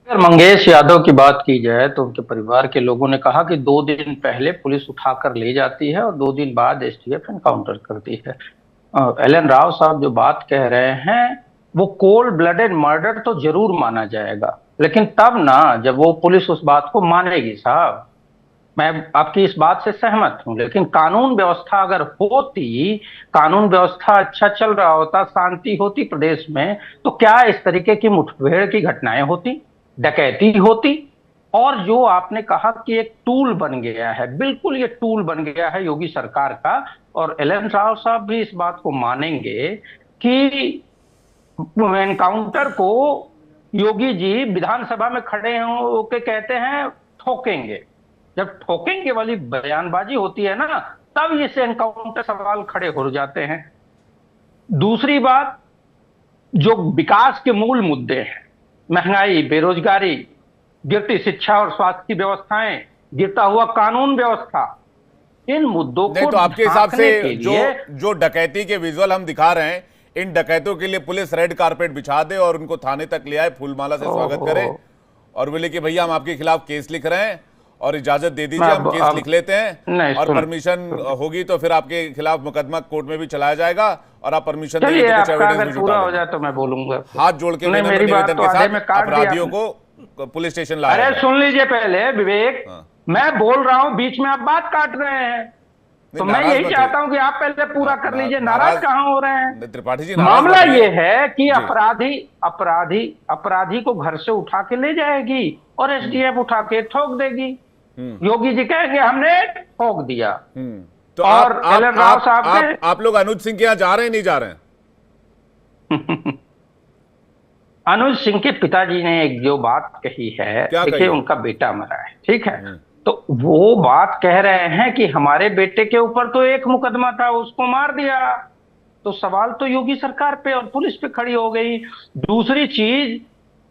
अगर मंगेश यादव की बात की जाए तो उनके परिवार के लोगों ने कहा कि 2 दिन पहले पुलिस उठाकर ले जाती है और 2 दिन बाद एसटीएफ एनकाउंटर करती है। एल एन राव साहब जो बात कह रहे हैं, वो कोल्ड ब्लडेड मर्डर तो जरूर माना जाएगा, लेकिन तब ना जब वो पुलिस उस बात को मानेगी साहब। मैं आपकी इस बात से सहमत हूं, लेकिन कानून व्यवस्था अगर होती, कानून व्यवस्था अच्छा चल रहा होता, शांति होती प्रदेश में, तो क्या इस तरीके की मुठभेड़ की घटनाएं होती, डकैती होती। और जो आपने कहा कि एक टूल बन गया है, बिल्कुल ये टूल बन गया है योगी सरकार का। और एल एन राव साहब भी इस बात को मानेंगे कि एनकाउंटर को योगी जी विधानसभा में खड़े होके कहते हैं ठोकेंगे। जब ठोकेंगे वाली बयानबाजी होती है ना, तब ये से एनकाउंटर सवाल खड़े हो जाते हैं। दूसरी बात, जो विकास के मूल मुद्दे हैं, महंगाई, बेरोजगारी, गिरती शिक्षा और स्वास्थ्य की व्यवस्थाएं, गिरता हुआ कानून व्यवस्था, इन मुद्दों नहीं को तो आपके हिसाब से ढांकने के जो लिए। जो डकैती के विजुअल हम दिखा रहे हैं, इन डकैतों के लिए पुलिस रेड कारपेट बिछा दे और उनको थाने तक ले आए, फूलमाला से स्वागत ओहो। करे और बोले कि भैया हम आपके खिलाफ केस लिख रहे हैं और इजाजत दे मैं दीजिए, हम केस लिख लेते हैं नहीं और सुन परमिशन सुन होगी तो फिर आपके खिलाफ मुकदमा कोर्ट में भी चलाया जाएगा और आप परमिशन देंगे चलिए, तो कुछ आपका एविडेंस अगर भी जुटा पूरा हो लेंगे। जाए तो मैं बोलूंगा फिर। हाथ जोड़ के नहीं, विनम्र मेरी बात निवेदन तो के आधे साथ में काट दिया अपराधियों आपने। को पुलिस स्टेशन लाया अरे जाए। सुन लीजिए पहले विवेक, हाँ, मैं बोल रहा हूं, बीच में आप बात काट रहे हैं। नहीं तो मैं नाराज यही मत चाहता होइए। हूं कि आप पहले पूरा कर लीजिए, नाराज नाराज कहां हो रहे हैं। त्रिपाठी जी नाराज मामला मत होइए। ये है कि जी। अपराधी अपराधी अपराधी को घर से उठा के ले जाएगी और हम्म। एसडीएफ उठा के ठोक देगी। हम्म। योगी जी कहेंगे हमने ठोक दिया। तो और एल एन राव साहब ने आप लोग अनुज सिंह के यहाँ जा रहे हैं नहीं जा रहे हैं? अनुज सिंह के पिताजी ने एक जो बात कही है, क्या देखिए कही है? उनका बेटा मरा है, ठीक है। हम्म। तो वो बात कह रहे हैं कि हमारे बेटे के ऊपर तो एक मुकदमा था, उसको मार दिया। तो सवाल तो योगी सरकार पे और पुलिस पे खड़ी हो गई। दूसरी चीज,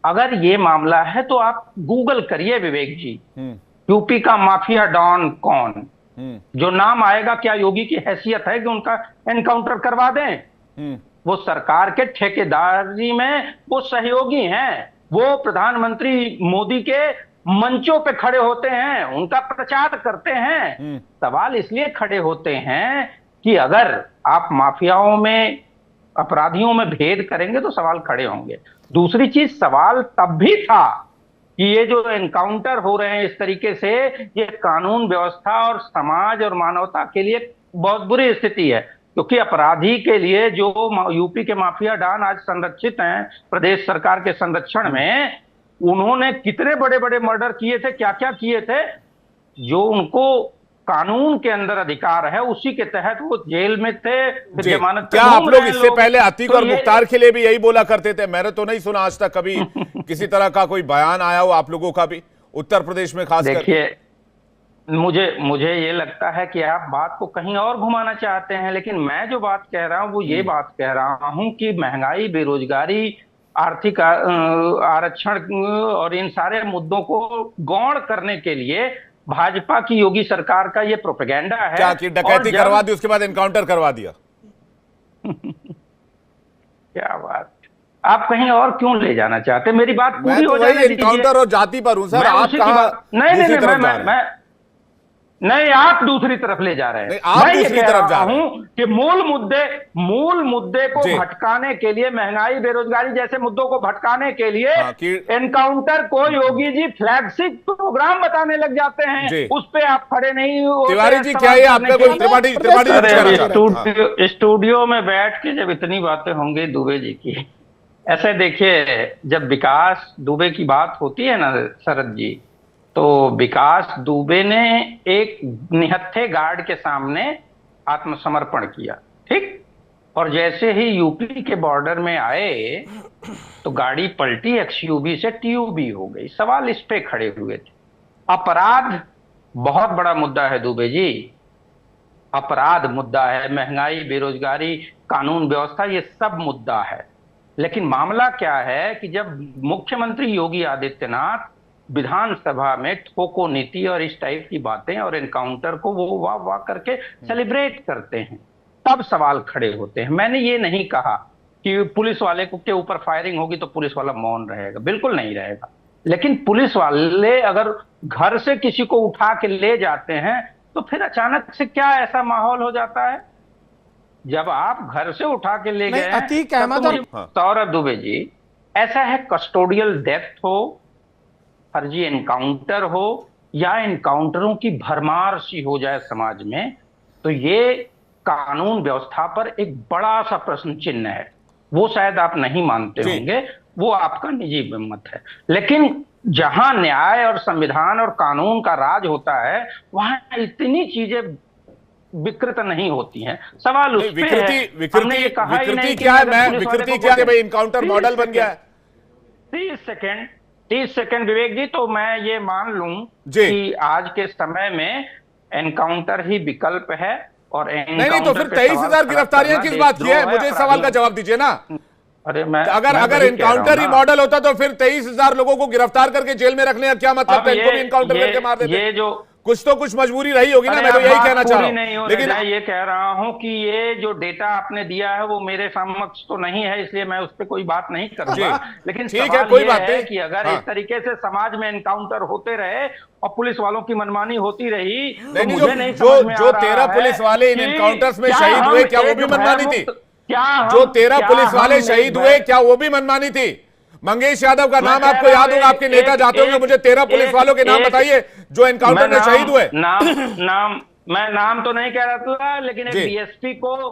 अगर ये मामला है तो आप गूगल करिए विवेक जी, हम्म। यूपी का माफिया डॉन कौन। हम्म। जो नाम आएगा, क्या योगी की हैसियत है कि उनका एनकाउंटर करवा दें? हम्म। वो सरकार के ठेकेदारी में वो सहयोगी हैं, वो प्रधानमंत्री मोदी के मंचों पे खड़े होते हैं, उनका प्रचार करते हैं। हम्म। सवाल इसलिए खड़े होते हैं कि अगर आप माफियाओं में, अपराधियों में भेद करेंगे तो सवाल खड़े होंगे। दूसरी चीज, सवाल तब भी था कि ये जो एनकाउंटर हो रहे हैं इस तरीके से, ये कानून व्यवस्था और समाज और मानवता के लिए बहुत बुरी स्थिति है। क्योंकि अपराधी के लिए जो यूपी के माफिया डॉन आज संरक्षित हैं प्रदेश सरकार के संरक्षण में, उन्होंने कितने बड़े बड़े मर्डर किए थे, क्या क्या किए थे। जो उनको कानून के अंदर अधिकार है उसी के तहत वो जेल में थे, फिर जी, जमानत पे क्या आप घूम लोग रहे हैं इससे लोग। पहले अतीक तो और ये मुख्तार के लिए भी यही बोला करते थे? मैंने तो नहीं सुना आज तक कभी किसी तरह का कोई बयान आया हो आप लोगों का भी, उत्तर प्रदेश में खास करके। देखिए, मुझे मुझे ये लगता है कि आप बात को कहीं और घुमाना चाहते हैं, लेकिन मैं जो बात कह रहा हूं वो ये बात कह रहा हूं कि महंगाई, बेरोजगारी, आर्थिक आरक्षण और इन सारे मुद्दों को गौण करने के लिए भाजपा की योगी सरकार का ये प्रोपेगेंडा है। क्या कि और डकैती करवा जब दी उसके बाद एनकाउंटर करवा दिया? क्या बात, आप कहीं और क्यों ले जाना चाहते हैं? मेरी बात मैं पूरी तो हो वही जाने दीजिए। एनकाउंटर और जाति पर हूं सर, मैं आप उसी की कहां बात, नहीं नहीं दूसरी नहीं, तरफ जा रहे हैं? मैं नहीं, आप दूसरी तरफ ले जा रहे हैं। नहीं, आप मैं ये दूसरी कह तरफ रहा जा रहे हूं हैं। कि मूल मुद्दे को जी। भटकाने के लिए, महंगाई, बेरोजगारी जैसे मुद्दों को भटकाने के लिए हाँ कि एनकाउंटर को योगी जी फ्लैगस्टिक प्रोग्राम बताने लग जाते हैं। जी। उस पे आप खड़े नहीं होते तिवारी हैं जी, क्या सवाल ये करने आपका के कोई लिए। त्रिपाठी प्रदेश त्रिपाठी जी कुछ अरे कहना अभी चाह रहे हैं? हाँ। स्टूडियो में बैठ के जब इतनी बातें होंगी दुबे जी की, ऐसे देखिए, जब विकास दुबे की बात होती है ना शरद जी, तो विकास दुबे ने एक निहत्थे गार्ड के सामने आत्मसमर्पण किया, ठीक। और जैसे ही यूपी के बॉर्डर में आए तो गाड़ी पलटी, एक्सयूवी से टीयूबी हो गई। सवाल इस पे खड़े हुए थे। अपराध बहुत बड़ा मुद्दा है दुबे जी, अपराध मुद्दा है, महंगाई, बेरोजगारी, कानून व्यवस्था, ये सब मुद्दा है। लेकिन मामला क्या है कि जब मुख्यमंत्री योगी आदित्यनाथ विधानसभा में ठोको नीति और इस टाइप की बातें और एनकाउंटर को वो वाह वाह करके सेलिब्रेट करते हैं, तब सवाल खड़े होते हैं। मैंने ये नहीं कहा कि पुलिस वाले को के ऊपर फायरिंग होगी तो पुलिस वाला मौन रहेगा, बिल्कुल नहीं रहेगा। लेकिन पुलिस वाले अगर घर से किसी को उठा के ले जाते हैं तो फिर अचानक से क्या ऐसा माहौल हो जाता है। जब आप घर से उठा के ले गए अतीक अहमद और सौरभ दुबे जी, ऐसा है कस्टोडियल डेथ हो, फर्जी एनकाउंटर हो, या एनकाउंटरों की भरमार सी हो जाए समाज में, तो ये कानून व्यवस्था पर एक बड़ा सा प्रश्न चिन्ह है। वो शायद आप नहीं मानते होंगे, वो आपका निजी मत है, लेकिन जहां न्याय और संविधान और कानून का राज होता है वहां इतनी चीजें विकृत नहीं होती हैं। सवाल उस पे है, हमने ये कहा ही नहीं क्या है, विकृति क्या है भाई, इनकाउंटर मॉडल बन गया है। 30 सेकंड विवेक जी, तो मैं ये मान लूं कि आज के समय में एनकाउंटर ही विकल्प है। और नहीं तो फिर 23,000 गिरफ्तारियां किस बात की है, मुझे इस सवाल का जवाब दीजिए ना। अरे अगर एनकाउंटर ही मॉडल होता तो फिर 23,000 लोगों को गिरफ्तार करके जेल में रखने का क्या मतलब था, इनको भी एनकाउंटर करके मार देते। ये जो कुछ तो कुछ मजबूरी रही होगी ना, मैं तो यही कहना चाह रहा हूं। लेकिन ये कह रहा हूं कि ये जो डेटा आपने दिया है वो मेरे समक्ष तो नहीं है, इसलिए मैं उस पर कोई बात नहीं करूंगा। लेकिन ठीक है, कोई बात नहीं कि अगर इस तरीके से समाज में एनकाउंटर होते रहे और पुलिस वालों की मनमानी होती रही, तो मुझे नहीं समझ में आ रहा है जो 13 पुलिस वाले इन एनकाउंटर्स में शहीद हुए, क्या वो भी मनमानी थी? जो 13 पुलिस वाले शहीद हुए, क्या वो भी मनमानी थी? मंगेश यादव का नाम आपको याद होगा, आपके नेता जाते होंगे, मुझे 13 पुलिस वालों के नाम बताइए जो एनकाउंटर में शहीद हुए। मैं नाम तो नहीं कह रहा था, लेकिन एक डीएसपी को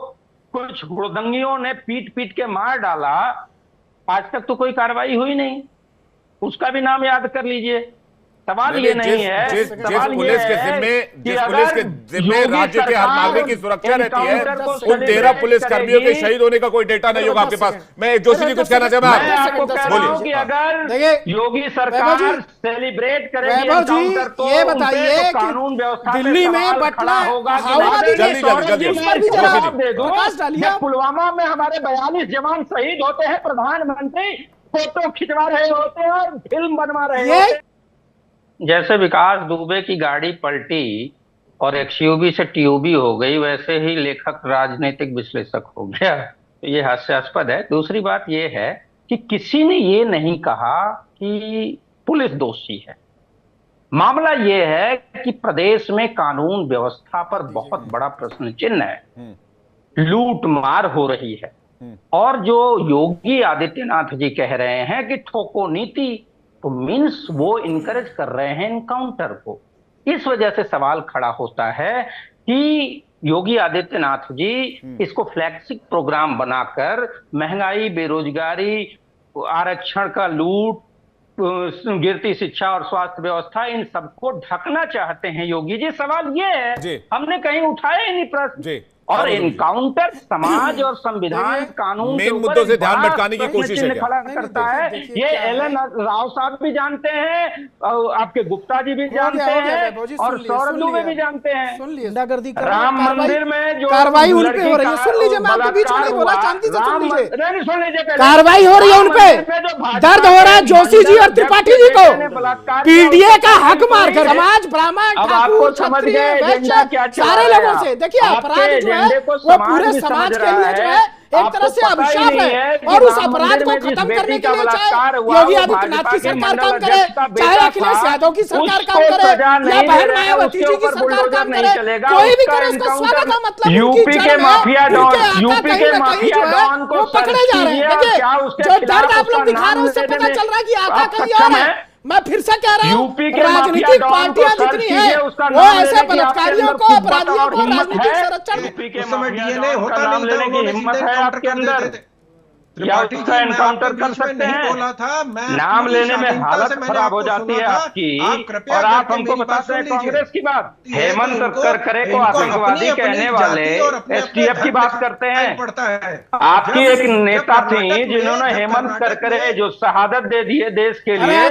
कुछ हुड़दंगियों ने पीट पीट के मार डाला, आज तक तो कोई कार्रवाई हुई नहीं, उसका भी नाम याद कर लीजिए। सवाल ये नहीं है, जिस पुलिस के जिम्मे राज्य के हर नागरिक की सुरक्षा रहती है, उन 13 पुलिस कर्मियों के शहीद होने का कोई डेटा नहीं होगा आपके पास। मैं जोशी जी कुछ कहना चाहता हूं, आपको कह रहा हूं कि अगर योगी सरकार सेलिब्रेट करेगी एनकाउंटर, तो ये बताइए कानून व्यवस्था दिल्ली में बटला होगा। पुलवामा में हमारे 42 जवान शहीद होते हैं, प्रधानमंत्री फोटो खिंचवा रहे होते हैं और फिल्म बनवा रहे होते हैं। जैसे विकास दुबे की गाड़ी पलटी और एक्सयूवी से टीयूबी हो गई, वैसे ही लेखक राजनीतिक विश्लेषक हो गया। ये हास्यास्पद है। दूसरी बात ये है कि किसी ने ये नहीं कहा कि पुलिस दोषी है। मामला ये है कि प्रदेश में कानून व्यवस्था पर बहुत बड़ा प्रश्न चिन्ह है, लूट मार हो रही है, और जो योगी आदित्यनाथ जी कह रहे हैं कि ठोको नीति, तो मीन्स वो इनकरेज कर रहे हैं एनकाउंटर को। इस वजह से सवाल खड़ा होता है कि योगी आदित्यनाथ जी इसको फ्लैगशिप प्रोग्राम बनाकर महंगाई, बेरोजगारी, आरक्षण का लूट, गिरती शिक्षा और स्वास्थ्य व्यवस्था, इन सबको ढकना चाहते हैं योगी जी। सवाल ये है, हमने कहीं उठाया ही नहीं प्रश्न। और एनकाउंटर समाज और संविधान कानून मेन मुद्दों से ध्यान भटकाने की कोशिश है, खड़ा करता है। ये एलन राव साहब भी जानते हैं, आपके गुप्ता जी भी जानते हैं, और सौरभ दुबे भी जानते हैं। राम मंदिर में जो कार्रवाई उन पे हो रही है, सुन लीजिए, मैं आपके बीच में नहीं बोला, शांति से सुन लीजिए। सुन लीजिए, कार्रवाई हो रही है उन पे, दर्द हो रहा है जोशी जी और त्रिपाठी जी को, पीडीए का हक मारकर समाज, ब्राह्मण, ठाकुर, क्षत्रिय, वैश्य, सारे लोगों से। देखिए अपराध जो है वो पूरे समाज के लिए जो है एक तरह से अभिशाप है, और उस अपराध को खत्म करने के लिए चाहे योगी आदित्यनाथ की सरकार काम करे, चाहे अखिलेश यादव की सरकार काम करे, या बहन मायावती जी की सरकार काम करे, कोई भी करे, उसका स्वागत है। मतलब यूपी के माफिया डॉन को पकड़े जा रहे हैं। देखिए जो दर्द आप लोग दिखा रहे हैं उससे पता चल रहा है कि आका कहीं और है। मैं फिर से कह रहा हूँ, राजनीतिक पार्टियां जितनी है वो ऐसे बलात्कारियों को, अपराधियों को राजनीतिक संरक्षण एनकाउंटर कर सकते हैं। नाम लेने में हालत खराब हो जाती है आपकी, और आप हमको बताते हैं कांग्रेस की बात। हेमंत करकरे को आतंकवादी कहने वाले एसटीएफ की बात करते हैं। आपकी एक नेता थी जिन्होंने हेमंत करकरे जो शहादत दे दी है देश के लिए,